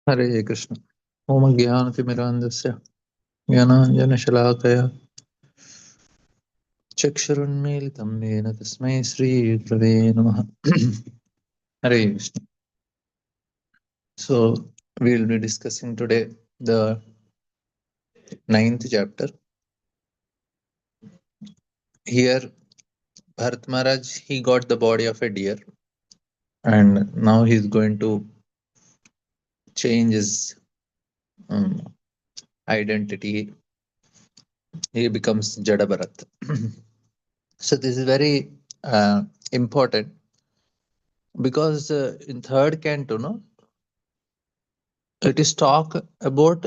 Hare Krishna. Om Jnanatimirandasya Jnananjanashalakaya Chakshurunmilitam Yena Tasmai Shri Gurave Namaha. Hare Krishna. So we'll be discussing today the ninth chapter. Here Bharat Maharaj, he got the body of a deer, and now he's going to change his um, identity. He becomes Jada Bharat. So this is very important because in third canto, no, it is talk about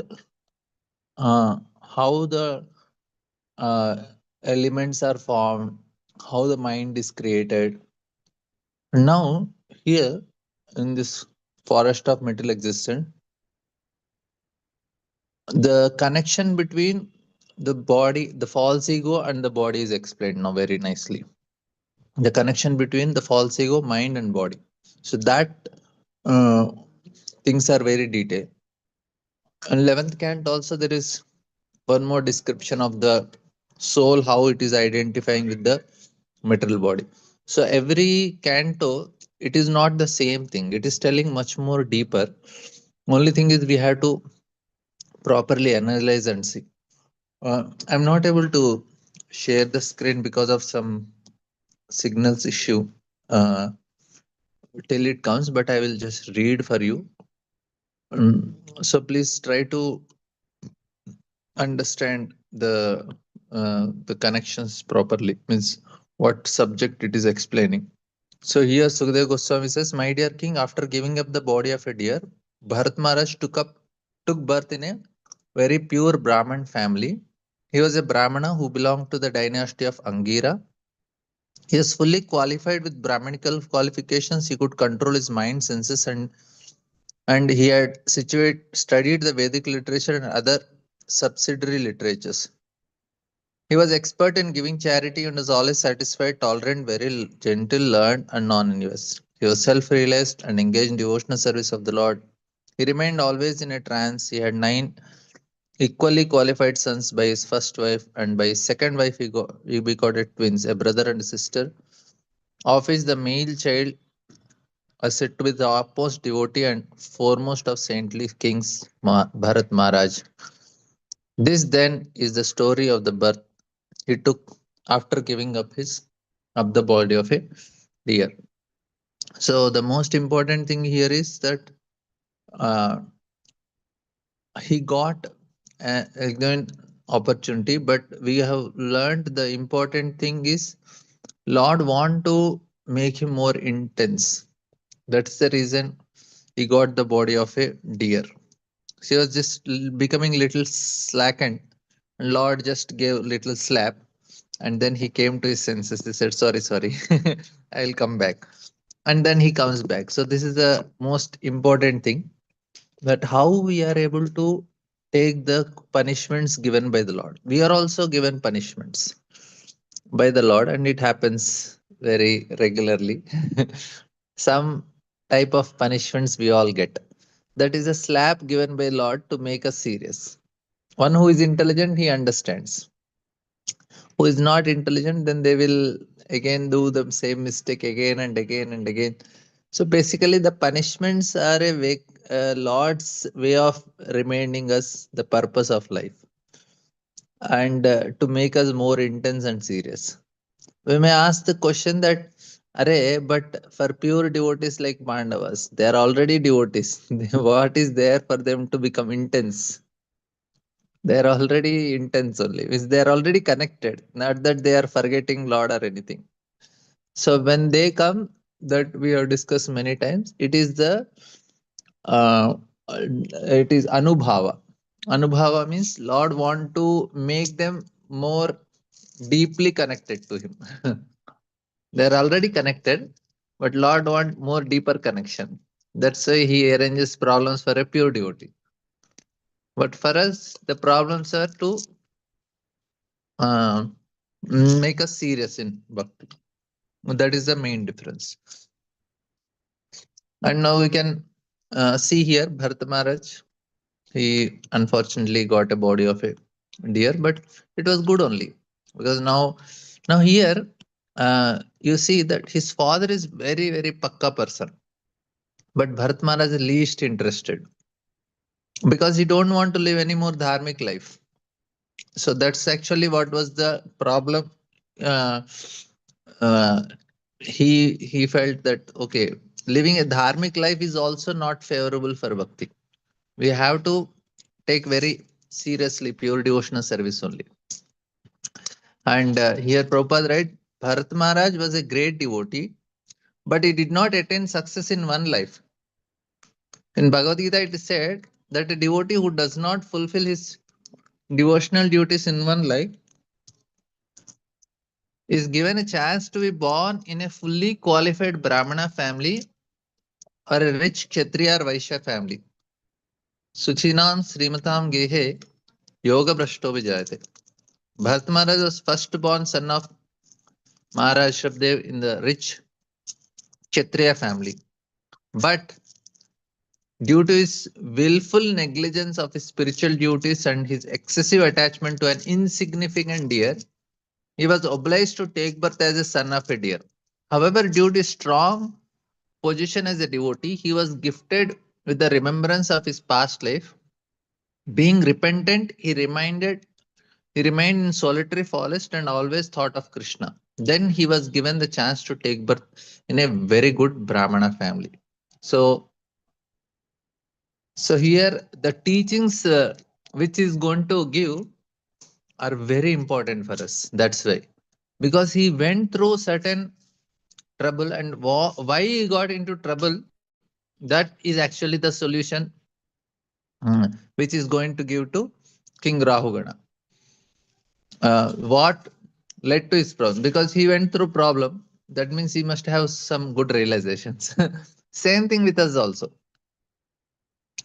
how the uh, elements are formed, how the mind is created. Now, here in this forest of material existence, the connection between the body, the false ego, and the body is explained now very nicely. The connection between the false ego, mind, and body. So that uh, things are very detailed. In 11th cant also there is one more description of the soul, how it is identifying with the material body. So every canto, it is not the same thing. It is telling much more deeper. Only thing is we have to properly analyze and see. I'm not able to share the screen because of some signals issue till it comes, but I will just read for you. So please try to understand the connections properly. Means what subject it is explaining. So here Sukadeva Goswami says, "My dear king, after giving up the body of a deer, Bharat Maharaj took birth in a very pure Brahmin family. He was a Brahmana who belonged to the dynasty of Angira. He is fully qualified with Brahminical qualifications. He could control his mind, senses, and he had studied the Vedic literature and other subsidiary literatures. He was expert in giving charity and was always satisfied, tolerant, very gentle, learned, and non-envious. He was self-realized and engaged in devotional service of the Lord. He remained always in a trance. He had 9 equally qualified sons by his first wife, and by his second wife he begot twins, a brother and a sister. Of which the male child was said to be the utmost devotee and foremost of saintly kings, Bharat Maharaj. This then is the story of the birth he took after giving up the body of a deer. So the most important thing here is that uh, he got again opportunity, but we have learned the important thing is Lord want to make him more intense. That's the reason he got the body of a deer. She was just becoming little slackened. Lord just gave little slap, and then he came to his senses. He said, "Sorry, sorry, I'll come back." And then he comes back. So this is the most important thing, that how we are able to take the punishments given by the Lord. We are also given punishments by the Lord, and it happens very regularly. Some type of punishments we all get. That is a slap given by Lord to make us serious. One who is intelligent, he understands. Who is not intelligent, then they will again do the same mistake again and again and again. So basically, the punishments are a Lord's way of reminding us the purpose of life, and to make us more intense and serious. We may ask the question that, Array, but for pure devotees like Pandavas, they are already devotees. What is there for them to become intense? They are already intense only. Means they are already connected. Not that they are forgetting Lord or anything. So when they come, that we have discussed many times, uh, it is Anubhava. Anubhava means Lord want to make them more deeply connected to Him. They are already connected, but Lord want more deeper connection. That's why He arranges problems for a pure devotee. But for us, the problems are to uh, make us serious in bhakti. That is the main difference. And now we can See here, Bharat Maharaj, he unfortunately got a body of a deer, but it was good only because now here you see that his father is very pakka person, but Bharat Maharaj is least interested because he don't want to live any more dharmic life. So that's actually what was the problem. Uh, uh, he felt that okay, living a dharmic life is also not favorable for bhakti. We have to take very seriously pure devotional service only. And here Prabhupada right, Bharat Maharaj was a great devotee, but he did not attain success in one life. In Bhagavad Gita, it is said that a devotee who does not fulfill his devotional duties in one life is given a chance to be born in a fully qualified Brahmana family or a rich Kshatriya or Vaishya family. Suchinam Srimatam Gehe Yoga Brashto Vijayate. Bharat Maharaj was first born son of Maharaj Shabdev in the rich Kshatriya family. But due to his willful negligence of his spiritual duties and his excessive attachment to an insignificant deer, he was obliged to take birth as a son of a deer. However, due to his strong position as a devotee, he was gifted with the remembrance of his past life. Being repentant, he remained in solitary forest and always thought of Krishna. Then he was given the chance to take birth in a very good Brahmana family. So, so here the teachings which is going to give are very important for us. That's why, because he went through certain trouble and why he got into trouble. That is actually the solution which is going to give to King Rahugana. What led to his problem? Because he went through problem. That means he must have some good realizations. Same thing with us also.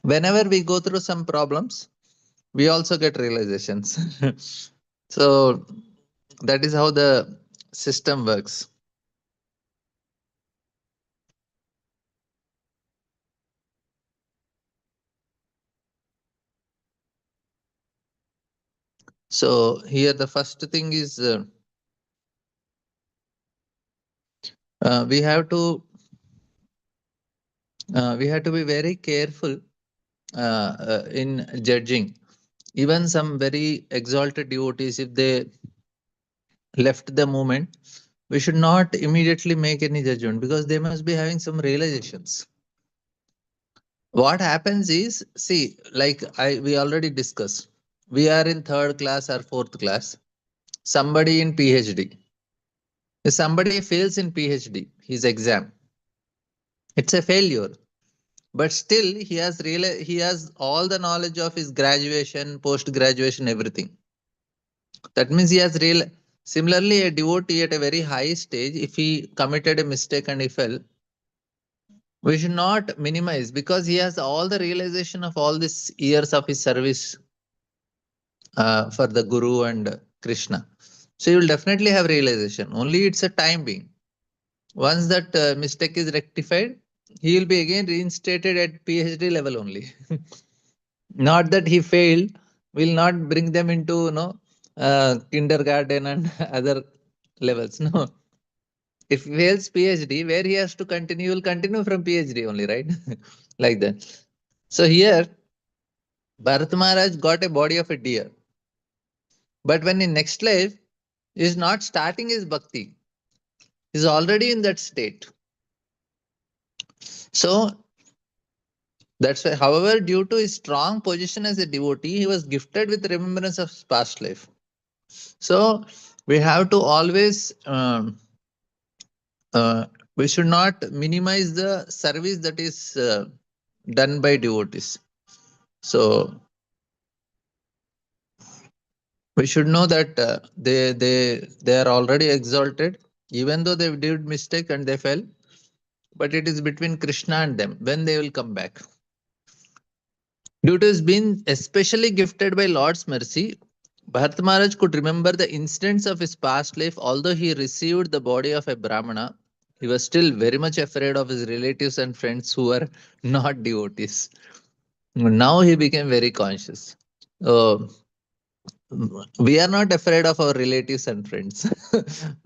Whenever we go through some problems, we also get realizations. So that is how the system works. So here the first thing is we have to be very careful in judging. Even some very exalted devotees, if they left the movement, we should not immediately make any judgment because they must be having some realizations. What happens is, see, like we already discussed, we are in third class or fourth class. Somebody in PhD, if somebody fails in PhD, his exam, it's a failure. But still, he has all the knowledge of his graduation, post graduation, everything. That means he has real. Similarly, a devotee at a very high stage, if he committed a mistake and he fell, we should not minimize because he has all the realization of all these years of his service for the Guru and Krishna. So you will definitely have realization. Only it's a time being. Once that mistake is rectified, he will be again reinstated at PhD level only. Not that he failed, will not bring them into kindergarten and other levels. No, if he fails PhD, where he has to continue, he will continue from PhD only, right? Like that. So here, Bharat Maharaj got a body of a deer, but when in next life, he is not starting his bhakti. He is already in that state. So that's why, however, due to his strong position as a devotee, he was gifted with remembrance of his past life. So we have to always we should not minimize the service that is done by devotees. So we should know that they are already exalted, even though they did mistake and they fell. But it is between Krishna and them when they will come back. Due to his being especially gifted by Lord's mercy, Bharat Maharaj could remember the incidents of his past life, although he received the body of a Brahmana. He was still very much afraid of his relatives and friends who were not devotees. Now he became very conscious. Uh, we are not afraid of our relatives and friends.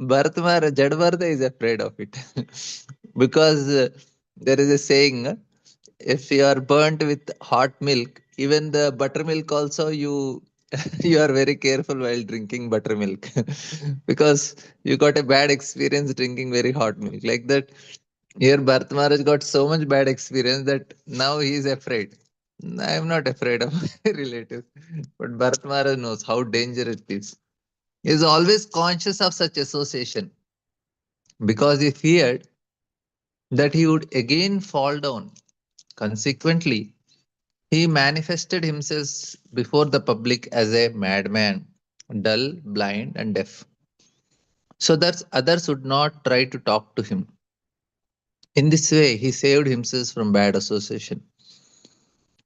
Bharatmara, Jadvartha is afraid of it. Because there is a saying, if you are burnt with hot milk, even the buttermilk also you you are very careful while drinking buttermilk because you got a bad experience drinking very hot milk. Like that, here Bharat Maharaj got so much bad experience that now he is afraid. I am not afraid of my relatives, but Bharat Maharaj knows how dangerous it is. He is always conscious of such association because he feared that he would again fall down. Consequently, he manifested himself before the public as a madman, dull, blind, and deaf, so that others would not try to talk to him. In this way, he saved himself from bad association.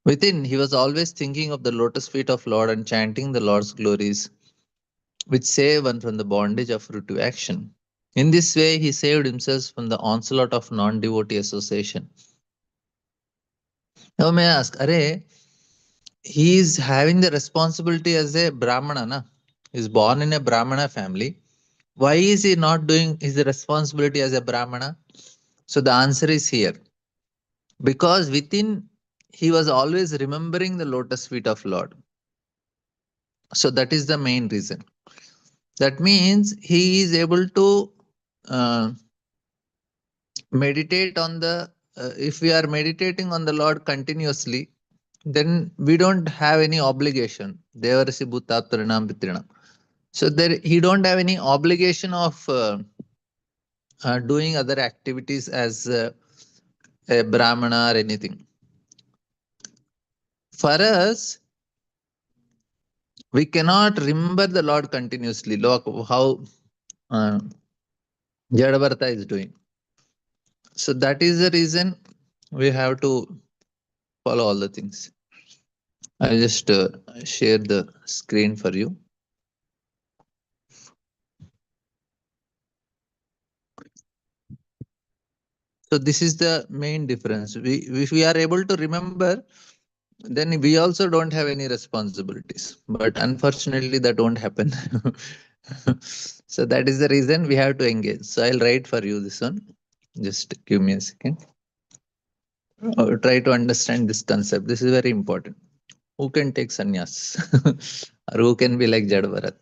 Within, he was always thinking of the lotus feet of Lord and chanting the Lord's glories, which save one from the bondage of fruitive action. In this way, he saved himself from the onslaught of non-devotee association. Now, may I ask, Are, he is having the responsibility as a Brahmana, na? He is born in a Brahmana family. Why is he not doing his responsibility as a Brahmana? So the answer is here. Because within, he was always remembering the lotus feet of Lord. So that is the main reason. That means he is able to uh, meditate on the, if we are meditating on the Lord continuously, then we don't have any obligation. Devarasi Bhutatrinam Pitrinam. So there, he don't have any obligation of doing other activities as a Brahmana or anything. For us, we cannot remember the Lord continuously. Look how uh, Jadavartha is doing. So that is the reason we have to follow all the things. I'll just share the screen for you. So this is the main difference. If we are able to remember, then we also don't have any responsibilities. But unfortunately, that won't happen. So that is the reason we have to engage. So I'll write for you this one. Just give me a second. Try to understand this concept. This is very important. Who can take sannyas? Or who can be like Jadavarat?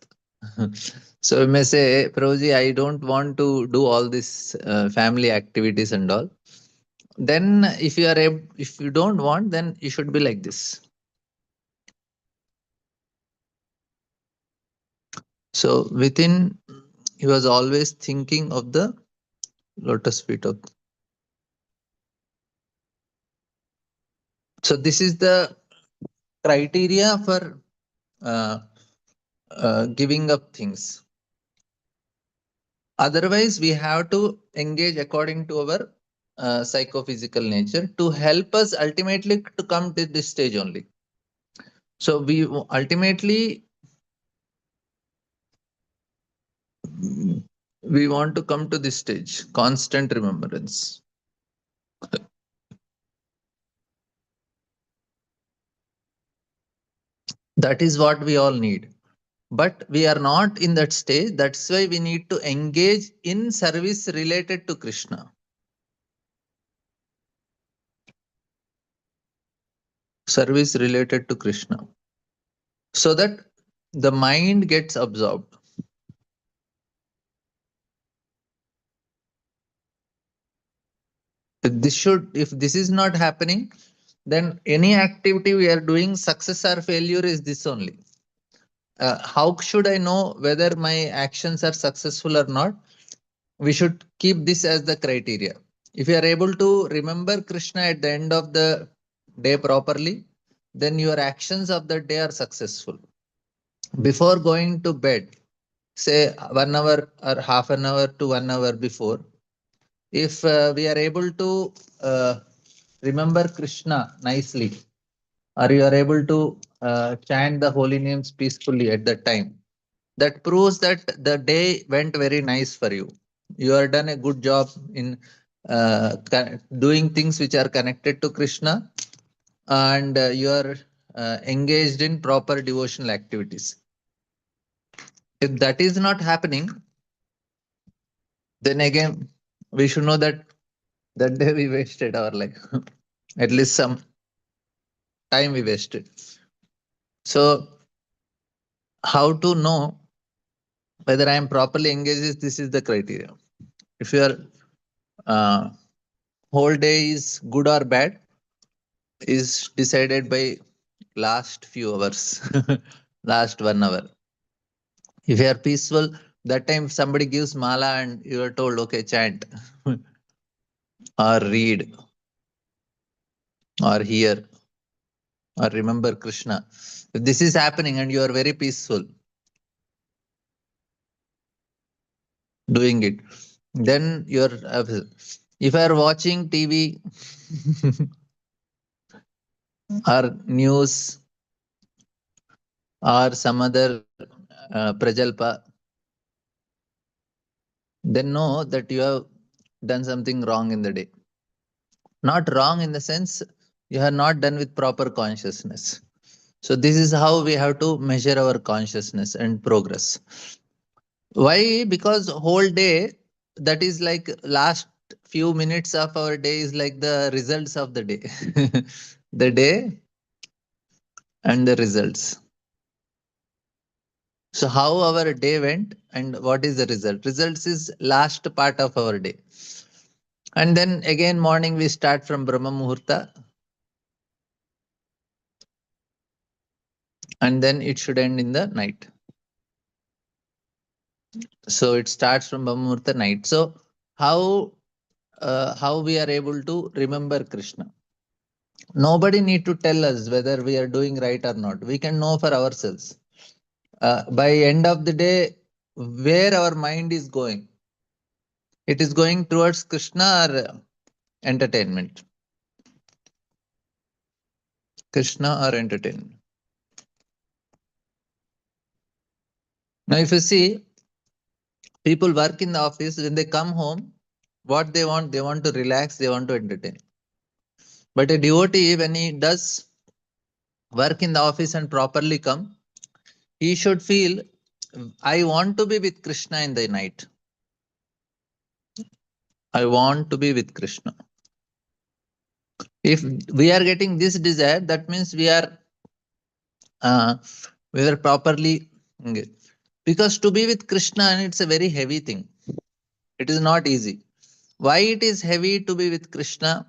So we may say, Prabhuji, I don't want to do all this family activities and all. Then if you are able, if you don't want, then you should be like this. So within, he was always thinking of the lotus feet of. So this is the criteria for uh, giving up things. Otherwise, we have to engage according to our psychophysical nature to help us ultimately to come to this stage only. So ultimately we want to come to this stage, constant remembrance. That is what we all need. But we are not in that stage. That's why we need to engage in service related to Krishna. Service related to Krishna. So that the mind gets absorbed. If this is not happening, then any activity we are doing, success or failure is this only. How should I know whether my actions are successful or not? We should keep this as the criteria. If you are able to remember Krishna at the end of the day properly, then your actions of the day are successful. Before going to bed, say 1 hour or half an hour to 1 hour before, if we are able to remember Krishna nicely, or you are able to chant the holy names peacefully at that time, that proves that the day went very nice for you. You are done a good job in doing things which are connected to Krishna, and you are engaged in proper devotional activities. If that is not happening, then again we should know that that day we wasted our life. At least some time we wasted. So how to know whether I am properly engaged? This is the criteria. If your uh, whole day is good or bad is decided by last few hours, last 1 hour. If you are peaceful, that time somebody gives mala and you are told, okay, chant or read or hear or remember Krishna. If this is happening and you are very peaceful doing it, then you're. If I are watching TV or news or some other prajalpa, then know that you have done something wrong in the day. Not wrong in the sense you have not done with proper consciousness. So this is how we have to measure our consciousness and progress. Why? Because whole day, that is like last few minutes of our day is like the results of the day. The day and the results. So how our day went and what is the result? Results is last part of our day. And then again morning we start from Brahma Muhurta and then it should end in the night. So it starts from Brahma Muhurta night. So how we are able to remember Krishna? Nobody need to tell us whether we are doing right or not. We can know for ourselves. By end of the day, where our mind is going, it is going towards Krishna or entertainment. Krishna or entertainment. Now, if you see, people work in the office, when they come home, what they want to relax, they want to entertain. But a devotee, when he does work in the office and properly come, he should feel, I want to be with Krishna in the night. I want to be with Krishna. If we are getting this desire, that means uh, we are properly engaged. Because to be with Krishna, it's a very heavy thing. It is not easy. Why it is heavy to be with Krishna?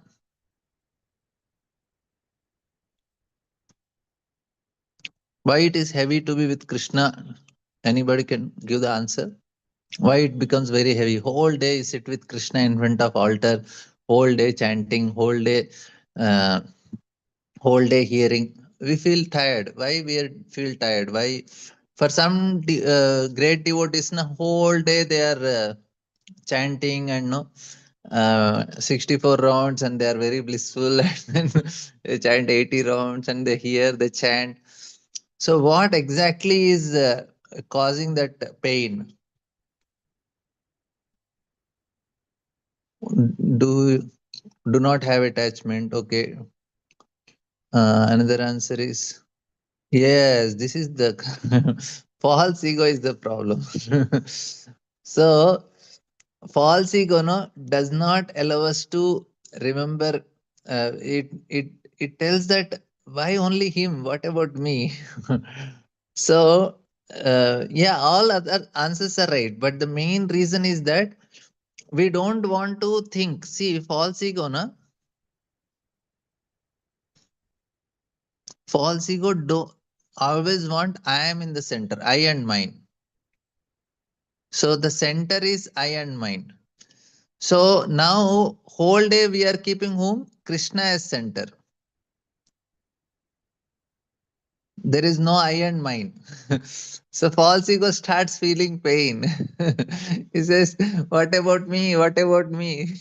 Why it is heavy to be with Krishna? Anybody can give the answer. Why it becomes very heavy? Whole day you sit with Krishna in front of altar, whole day chanting, uh, whole day hearing. We feel tired. Why feel tired? Why? For some great devotees, na whole day they are chanting and no 64 rounds and they are very blissful and then they chant 80 rounds and they hear they chant. So what exactly is causing that pain? Do do not have attachment. Okay. Another answer is yes. This is the false ego is the problem. So false ego no, does not allow us to remember. It tells that why only him? What about me? So yeah, all other answers are right, but the main reason is that we don't want to think. See, false ego, na, false ego do always want I am in the center, I and mine. So the center is I and mine. So now whole day we are keeping whom? Krishna as center. There is no I and mine. So false ego starts feeling pain. He says, what about me? What about me?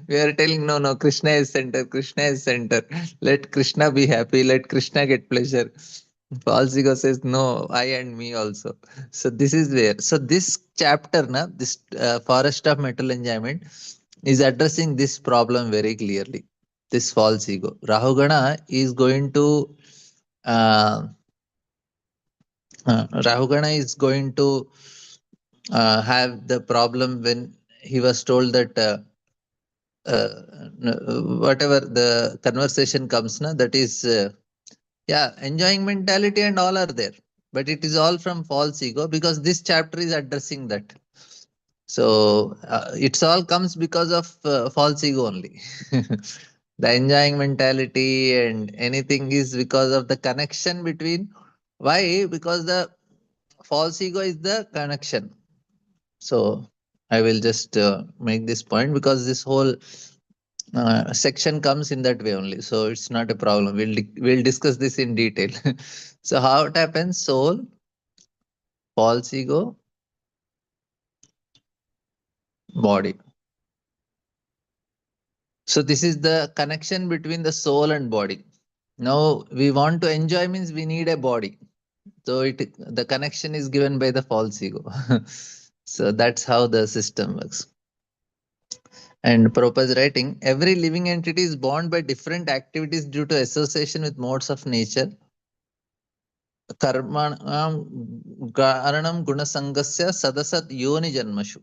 We are telling, no, no, Krishna is center, Krishna is center. Let Krishna be happy, let Krishna get pleasure. False ego says, no, I and me also. So this is where. So this chapter, na, this forest of metal enjoyment, is addressing this problem very clearly. This false ego. Rahugana is going to Rahugana is going to have the problem when he was told that whatever the conversation comes, na, that is yeah, enjoying mentality and all are there, but it is all from false ego because this chapter is addressing that. So it's all comes because of false ego only. The enjoying mentality and anything is because of the connection between. Why? Because the false ego is the connection. So I will just make this point because this whole section comes in that way only. So it's not a problem. We'll discuss this in detail. So how it happens? Soul, false ego, body. So this is the connection between the soul and body. Now we want to enjoy means we need a body. So the connection is given by the false ego. So that's how the system works. And Prabhupada's writing, every living entity is bound by different activities due to association with modes of nature. Karmanam karanam gunasangasya sadasat yoni janmashu.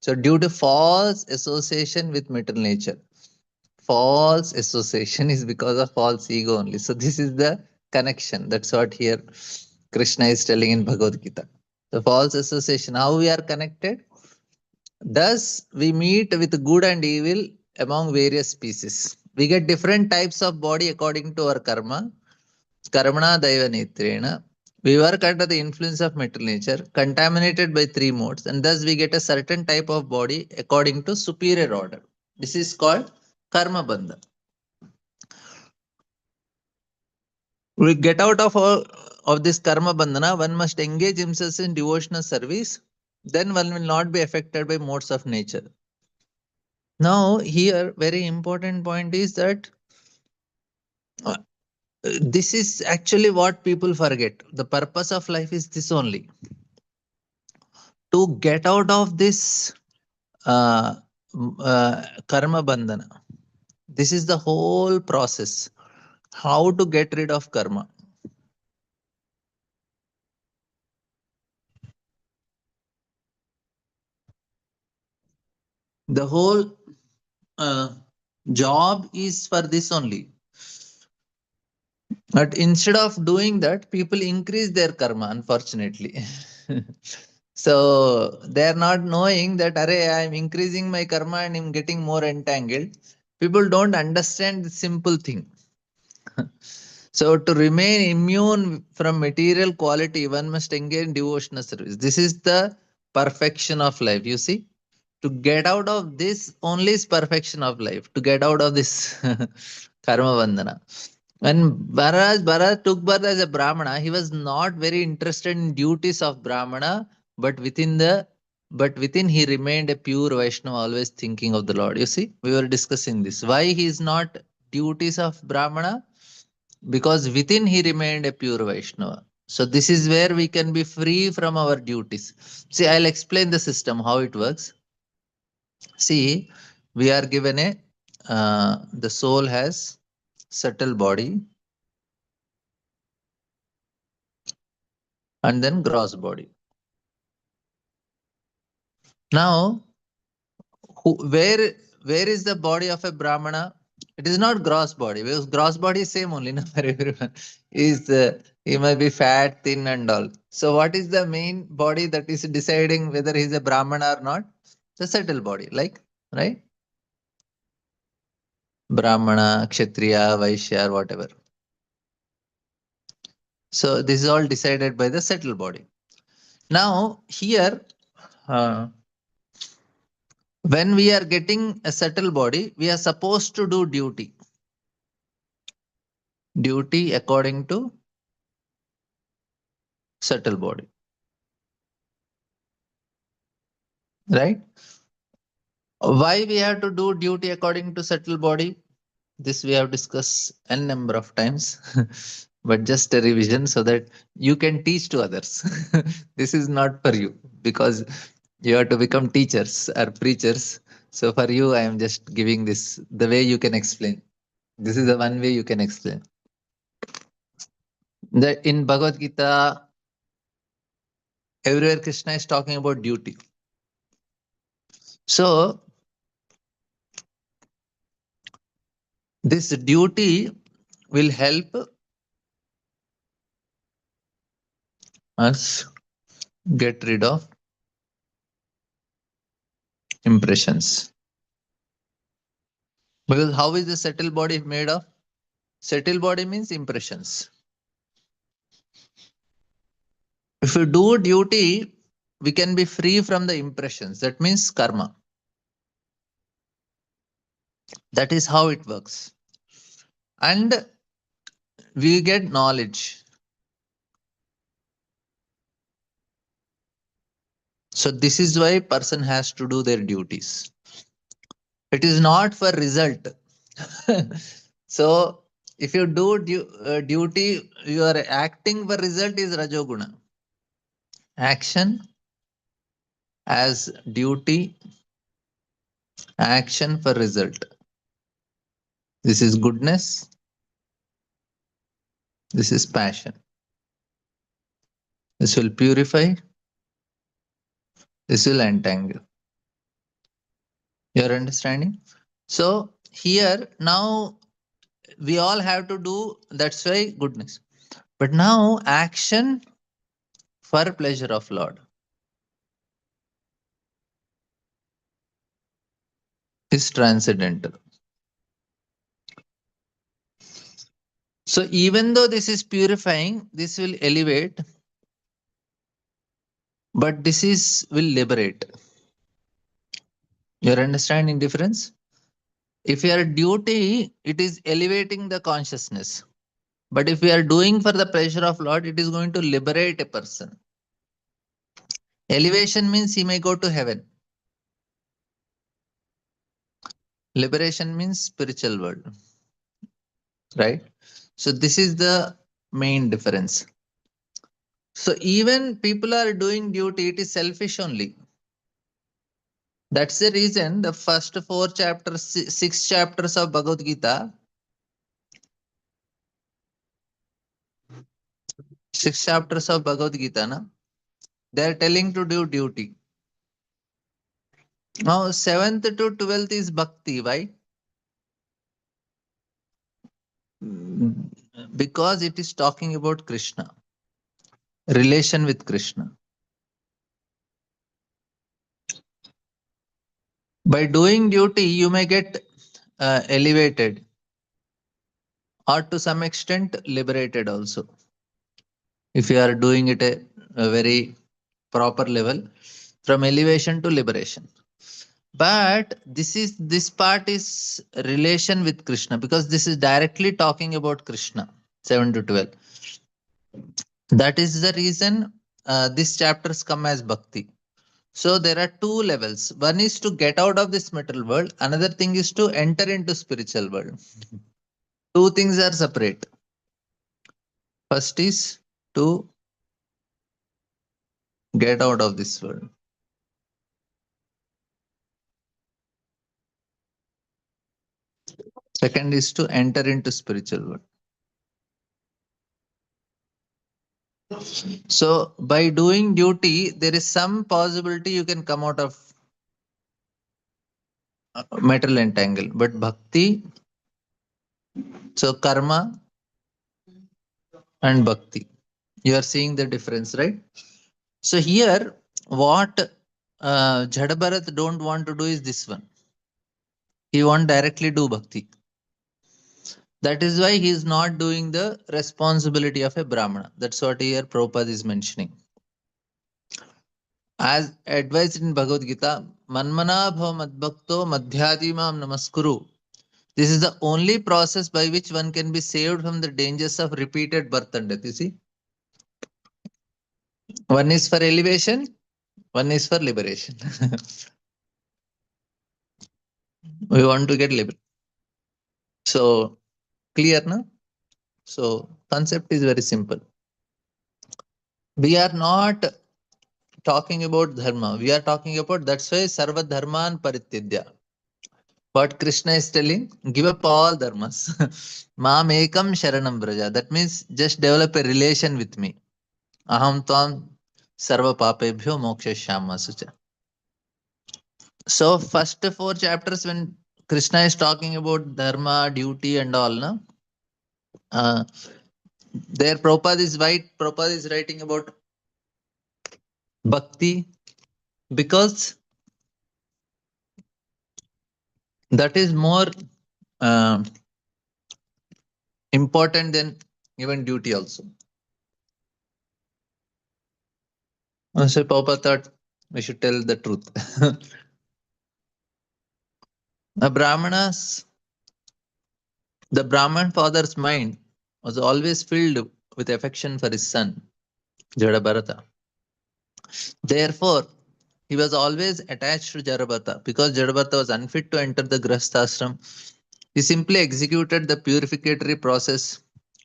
So due to false association with material nature. False association is because of false ego only. So this is the connection. That's what here Krishna is telling in Bhagavad Gita. The false association, how we are connected. Thus, we meet with good and evil among various species. We get different types of body according to our karma. Karmana Daiva Netrena. We work under the influence of material nature, contaminated by three modes, and thus we get a certain type of body according to superior order. This is called karma bandha. We get out of all of this karma bandhana, one must engage himself in devotional service, then one will not be affected by modes of nature. Now, here, very important point is that uh, this is actually what people forget. The purpose of life is this only to get out of this uh, karma bandhana. This is the whole process. How to get rid of karma. The whole uh, job is for this only. But instead of doing that, people increase their karma, unfortunately. So they are not knowing that, Array, I am increasing my karma and I'm getting more entangled. People don't understand the simple thing. So to remain immune from material quality, one must engage in devotional service. This is the perfection of life. You see, to get out of this only is perfection of life. To get out of this karma bandhana. When Bharat took birth as a Brahmana, he was not very interested in duties of Brahmana, but within he remained a pure Vaishnava, always thinking of the Lord. You see, we were discussing this. Why he is not duties of Brahmana? Because within he remained a pure Vaishnava. So this is where we can be free from our duties. See, I'll explain the system, how it works. See, we are given the soul has subtle body and then gross body. Now, where is the body of a Brahmana? It is not gross body because gross body is same only, no, for everyone. Is he might be fat, thin, and all. So, what is the main body that is deciding whether he is a Brahmana or not? The subtle body, like, right? Brahmana, Kshatriya, Vaishya, whatever. So, this is all decided by the subtle body. Now, here, uh, when we are getting a subtle body, we are supposed to do duty. Duty according to subtle body, right? Why we have to do duty according to subtle body? This we have discussed n number of times. but just a revision so that you can teach to others. This is not for you because you have to become teachers or preachers. So for you, I am just giving this the way you can explain. This is the one way you can explain. In Bhagavad Gita, everywhere Krishna is talking about duty. So this duty will help us get rid of impressions. Because how is the settled body made of? Settled body means impressions. If we do duty, we can be free from the impressions. That means karma. That is how it works. And we get knowledge. So this is why person has to do their duties. It is not for result. So if you do duty, your acting for result is rajoguna. Action as duty, action for result. This is goodness. This is passion. This will purify. This will entangle. You're understanding? So here now we all have to do, that's why goodness. But now action for pleasure of Lord is transcendental. So even though this is purifying, this will elevate, but this is will liberate. You're understanding difference? If you are duty, it is elevating the consciousness. But if we are doing for the pleasure of Lord, it is going to liberate a person. Elevation means he may go to heaven. Liberation means spiritual world, right? So this is the main difference. So even people are doing duty, it is selfish only. That's the reason the first four chapters, six chapters of Bhagavad Gita, six chapters of Bhagavad Gita, na, they are telling to do duty. Now, seventh to 12th is bhakti. Why? Because it is talking about Krishna, relation with Krishna. By doing duty, you may get elevated or to some extent liberated also. If you are doing it a very proper level, from elevation to liberation. But this part is relation with Krishna because this is directly talking about Krishna, 7 to 12. That is the reason these chapters come as bhakti. So there are two levels. One is to get out of this material world. Another thing is to enter into spiritual world. Two things are separate. First is to get out of this world. Second is to enter into spiritual world. So by doing duty, there is some possibility you can come out of metal entangle. But bhakti, so karma and bhakti, you are seeing the difference, right? So here, what Jada don't want to do is this one. He won't directly do bhakti. That is why he is not doing the responsibility of a Brahmana. That's what here Prabhupada is mentioning. As advised in Bhagavad Gita, Manmana bhava madbhakto madhyadimam namaskuru. This is the only process by which one can be saved from the dangers of repeated birth and death. You see, one is for elevation, one is for liberation. We want to get liberation. So clear, no? So concept is very simple. We are not talking about dharma. We are talking about, that's why sarva dharman parityajya. What Krishna is telling, give up all dharmas. Mam ekam sharanam braja. That means just develop a relation with me. Aham tvam sarva papebhyo mokshashyama sucha. So first four chapters when Krishna is talking about dharma, duty and all, no? Uh, there Prabhupada is writing about bhakti because that is more uh, important than even duty also. So Prabhupada thought we should tell the truth. The Brahmanas, the Brahman father's mind was always filled with affection for his son, Jadabharata. Therefore, he was always attached to Jadabharata because Jadabharata was unfit to enter the Grasthashram. He simply executed the purificatory process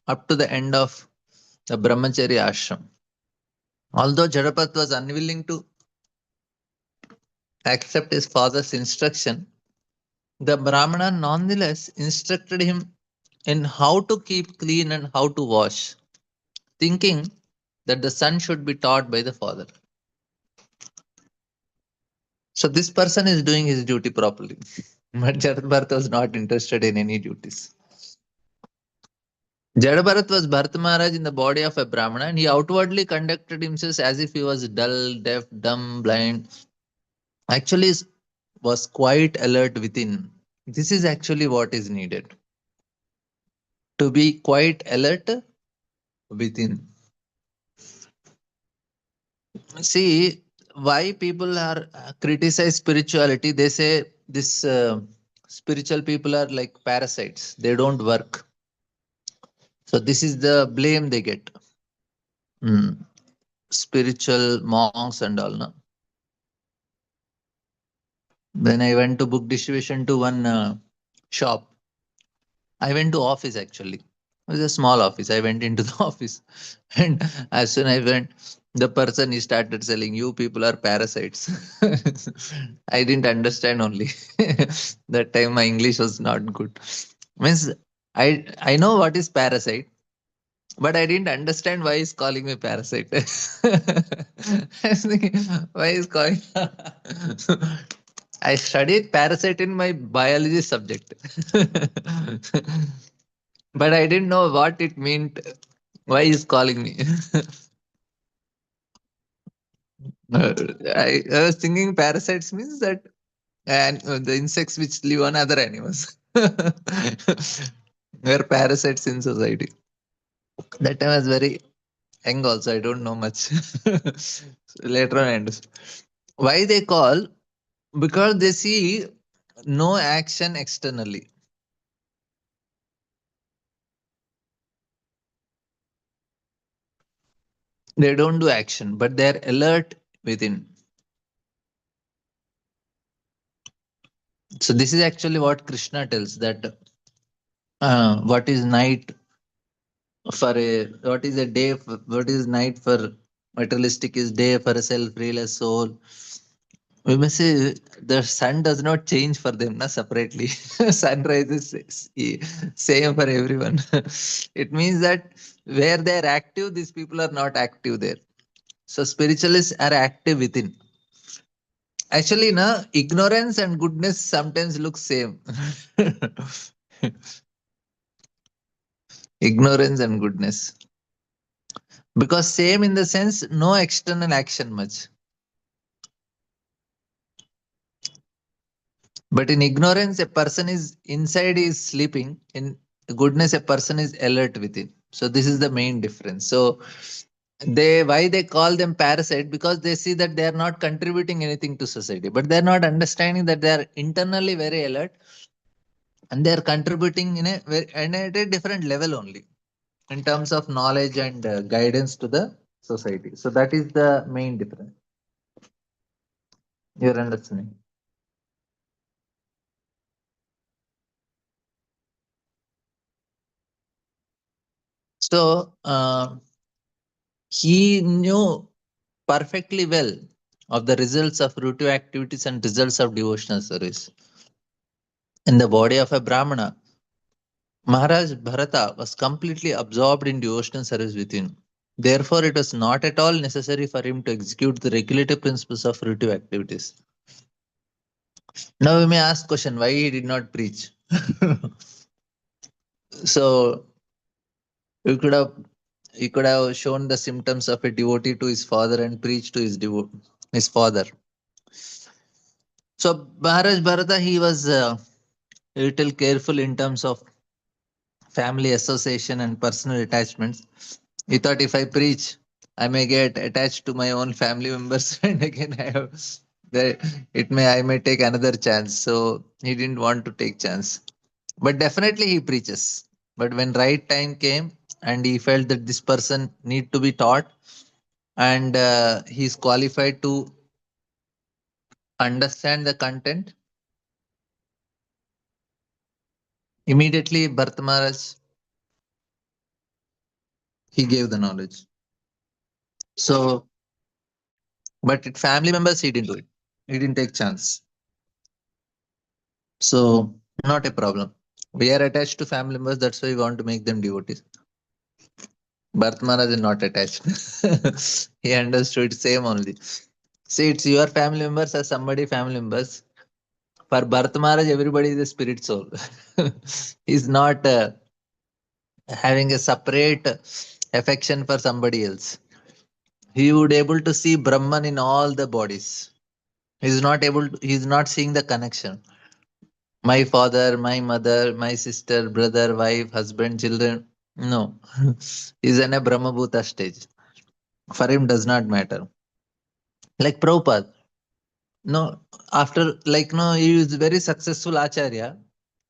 up to the end of the Brahmacharya ashram. Although Jadabharata was unwilling to accept his father's instruction, the Brahmana nonetheless instructed him in how to keep clean and how to wash, thinking that the son should be taught by the father. So this person is doing his duty properly. But Jadabharata was not interested in any duties. Jadabharat was Bharata Maharaj in the body of a Brahmana and he outwardly conducted himself as if he was dull, deaf, dumb, blind. Actually, was quite alert within. This is actually what is needed. To be quite alert within. See, why people are criticize spirituality? They say this spiritual people are like parasites. They don't work. So this is the blame they get. Mm. Spiritual monks and all. No? When I went to book distribution to one shop, I went to office actually. It was a small office. I went into the office, and as soon I went, the person he started selling, "You people are parasites." I didn't understand only. That time my English was not good. Means I know what is parasite, but I didn't understand why he's calling me parasite. I was thinking, why is calling? I studied parasite in my biology subject, but I didn't know what it meant. Why he's calling me? I was thinking parasites means that and the insects which live on other animals. We're parasites in society. That time I was very young also. I don't know much. Later on I understood. Why they call? Because they see no action externally. They don't do action, but they're alert within. So this is actually what Krishna tells that what is night for a what is a day for, what is night for materialistic is day for a self-realized soul. We must say the sun does not change for them na separately. Sunrise is same for everyone. It means that where they are active, these people are not active there. So spiritualists are active within. Actually, na ignorance and goodness sometimes look same. Ignorance and goodness, because same in the sense no external action much, but in ignorance a person is inside is sleeping, in goodness a person is alert within. So this is the main difference. So they why they call them parasite, because they see that they are not contributing anything to society, but they are not understanding that they are internally very alert and they are contributing in a and at a different level only in terms of knowledge and guidance to the society. So that is the main difference. You're understanding. So he knew perfectly well of the results of routine activities and results of devotional service. In the body of a Brahmana, Maharaj Bharata was completely absorbed in devotional service within. Therefore, it was not at all necessary for him to execute the regulative principles of routine activities. Now we may ask question why he did not preach. So he could have shown the symptoms of a devotee to his father and preached to his father. So Maharaj Bharata, he was a little careful in terms of family association and personal attachments. He thought if I preach, I may get attached to my own family members, and again I may take another chance. So he didn't want to take chance. But definitely he preaches. But when right time came and he felt that this person need to be taught and he's qualified to understand the content, immediately Bharat Maharaj, he gave the knowledge. So, but it family members, he didn't do it. He didn't take chance. So, not a problem. We are attached to family members. That's why we want to make them devotees. Bharat Maharaj is not attached. He understood same only. See, it's your family members or somebody family members. For Bharat Maharaj, everybody is a spirit soul. He's not having a separate affection for somebody else. He would able to see Brahman in all the bodies. He's not seeing the connection. My father, my mother, my sister, brother, wife, husband, children. No. He's in a Brahma Bhuta stage. For him does not matter. Like Prabhupada. No, after like no, he is very successful Acharya.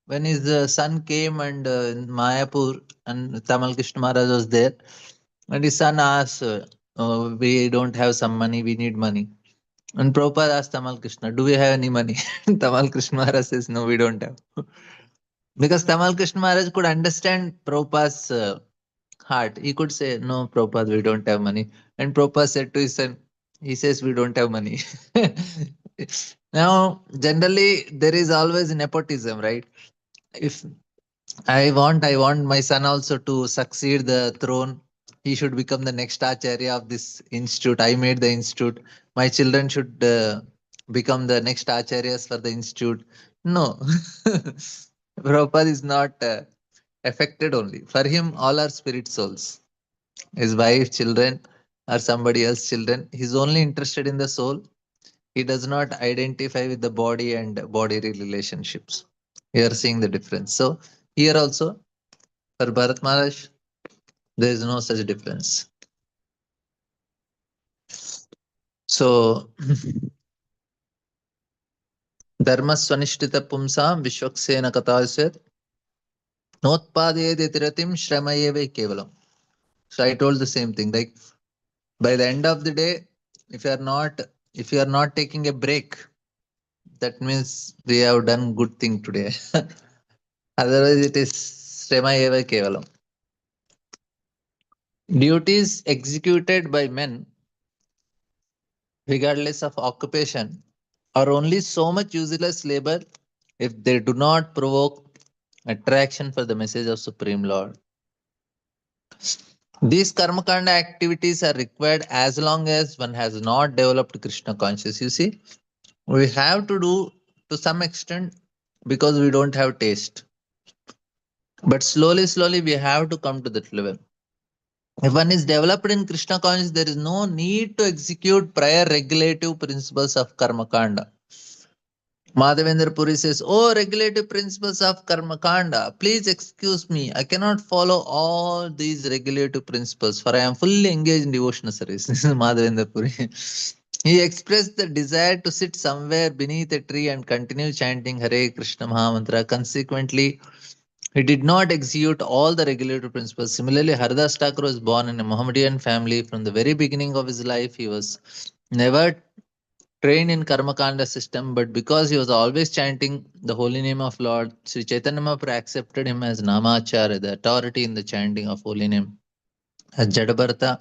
When his son came and in Mayapur and Tamal Krishna Maharaj was there, and his son asked, we don't have some money, we need money. And Prabhupada asked Tamal Krishna, do we have any money? Tamal Krishna Maharaj says, no, we don't have. Because Tamal Krishna Maharaj could understand Prabhupada's heart. He could say, no, Prabhupada, we don't have money. And Prabhupada said to his son, he says, we don't have money. Now, generally, there is always nepotism, right? If I want my son also to succeed the throne. He should become the next Acharya of this institute. I made the institute. My children should become the next Acharyas for the institute. No. Prabhupada is not affected only. For him, all are spirit souls. His wife, children, or somebody else children. He's only interested in the soul. He does not identify with the body and body relationships. We are seeing the difference. So here also for Bharat Maharaj, there is no such difference. So dharma swanishtita pumsam vishwaksena katasyat notpadeyeditiratim shramayeve kevalam. So I told the same thing. Like by the end of the day, if you are not if you are not taking a break, that means we have done good thing today. Otherwise, it is shramayeva kevalam. Duties executed by men, regardless of occupation, are only so much useless labor if they do not provoke attraction for the message of Supreme Lord. These karmakanda activities are required as long as one has not developed Krishna consciousness. You see, we have to do to some extent because we don't have taste. But slowly, slowly, we have to come to that level. If one is developed in Krishna consciousness, there is no need to execute prior regulative principles of karmakanda. Madhavendra Puri says, oh, regulative principles of Karma Kanda, please excuse me. I cannot follow all these regulative principles, for I am fully engaged in devotional service. This is Madhavendra Puri. He expressed the desire to sit somewhere beneath a tree and continue chanting Hare Krishna Mahamantra. Consequently, he did not execute all the regulative principles. Similarly, Haridas Thakur was born in a Mohammedan family. From the very beginning of his life, he was never trained in Karmakanda system, but because he was always chanting the holy name of Lord, Sri Chaitanya Mahaprabhu accepted him as Namacharya, the authority in the chanting of holy name. As Jadabharata,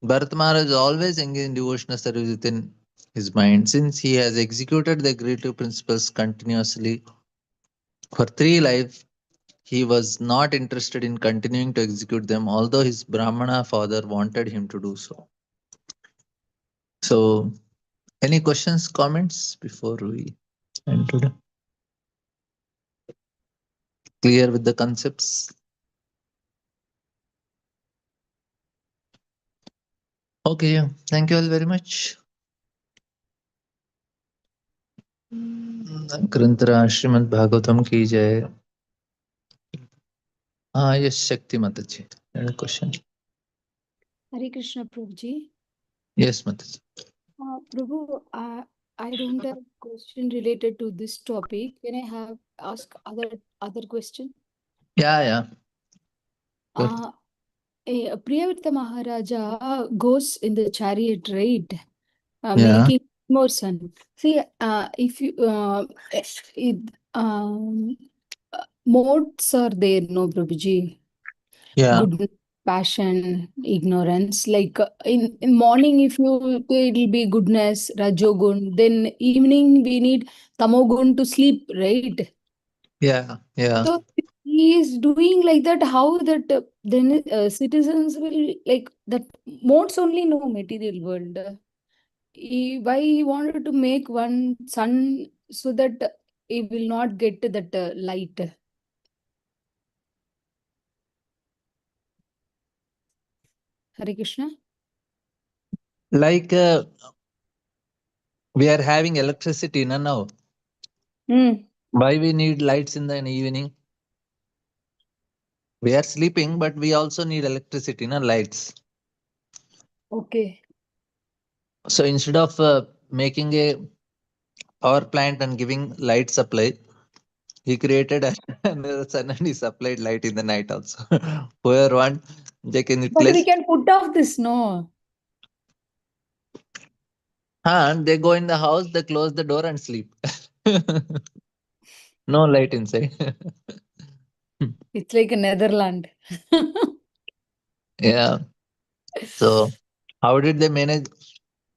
Bharat Maharaj always engaged in devotional service within his mind. Since he has executed the creative principles continuously for 3 lives, he was not interested in continuing to execute them, although his Brahmana father wanted him to do so. So, any questions, comments before we end today? Clear with the concepts? Okay, yeah. Thank you all very much. ग्रंथरा Shrimad Bhagavatam की जय. Yes, Shakti Mataji. Any question? Hare Krishna Prabhuji. Yes, Mataji. Prabhu, I don't have question related to this topic. Can I have ask other question? Yeah, yeah. Good. Uh, Priyavrta Maharaja goes in the chariot, right? Yeah, Making more sun. See, if you it, modes are there, no, Prabhuji. yeah, Goodness, passion, ignorance. Like in morning, if you it'll be goodness, rajogun. Then evening we need tamogun to sleep, right? yeah, yeah. So if he is doing like that. How that then citizens will like that modes only no material world. Why he wanted to make one sun so that he will not get that light. Hare Krishna. Like we are having electricity no, now. Hmm. Why we need lights in the evening? We are sleeping, but we also need electricity, no lights. Okay. So instead of making a power plant and giving light supply, he created another sun and he supplied light in the night also. Whoever want, they can But we utilize. can put off this, no? And they go in the house, they close the door and sleep. No light inside. It's like a Netherland. Yeah. So how did they manage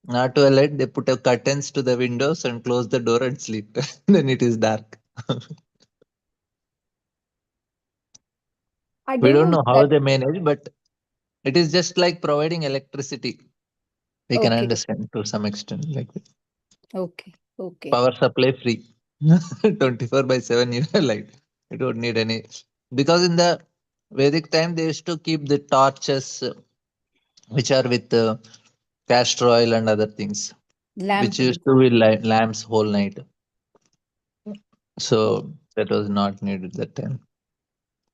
not to a light? They put a curtains to the windows and close the door and sleep. Then it is dark. I We don't don't know know how that. they manage, but it is just like providing electricity. We can Okay, understand to some extent. Like okay, okay. power supply free. 24 by 7 you have light. You don't need any. Because in the Vedic time, they used to keep the torches which are with castor oil and other things, which Lamp. used to be lamps whole night. Oh, So that was not needed that time.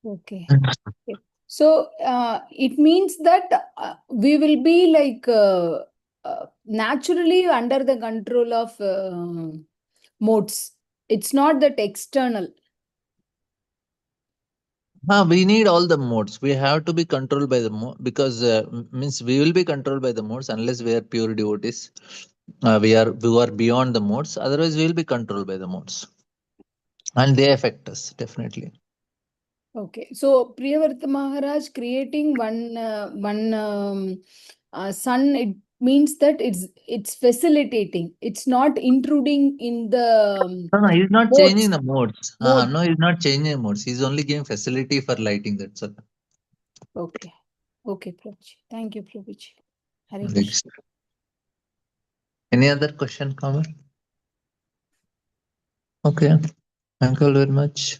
okay. Okay. So it means that we will be like naturally under the control of modes. It's not that external. We need all the modes. We have to be controlled by the mode because means we will be controlled by the modes unless we are pure devotees. We are beyond the modes. Otherwise, we will be controlled by the modes, and they affect us definitely. Okay, so Priyavrta Maharaj creating one sun. It means that it's facilitating. It's not intruding in the No, no, he's not changing modes. the modes. Mode. No, he's not changing modes. He's only giving facility for lighting. That's all. Okay, okay, Prabhuji. Thank you, Prabhuji. Hare Krishna. Next. Any other question, comment? Okay. Thank you all very much.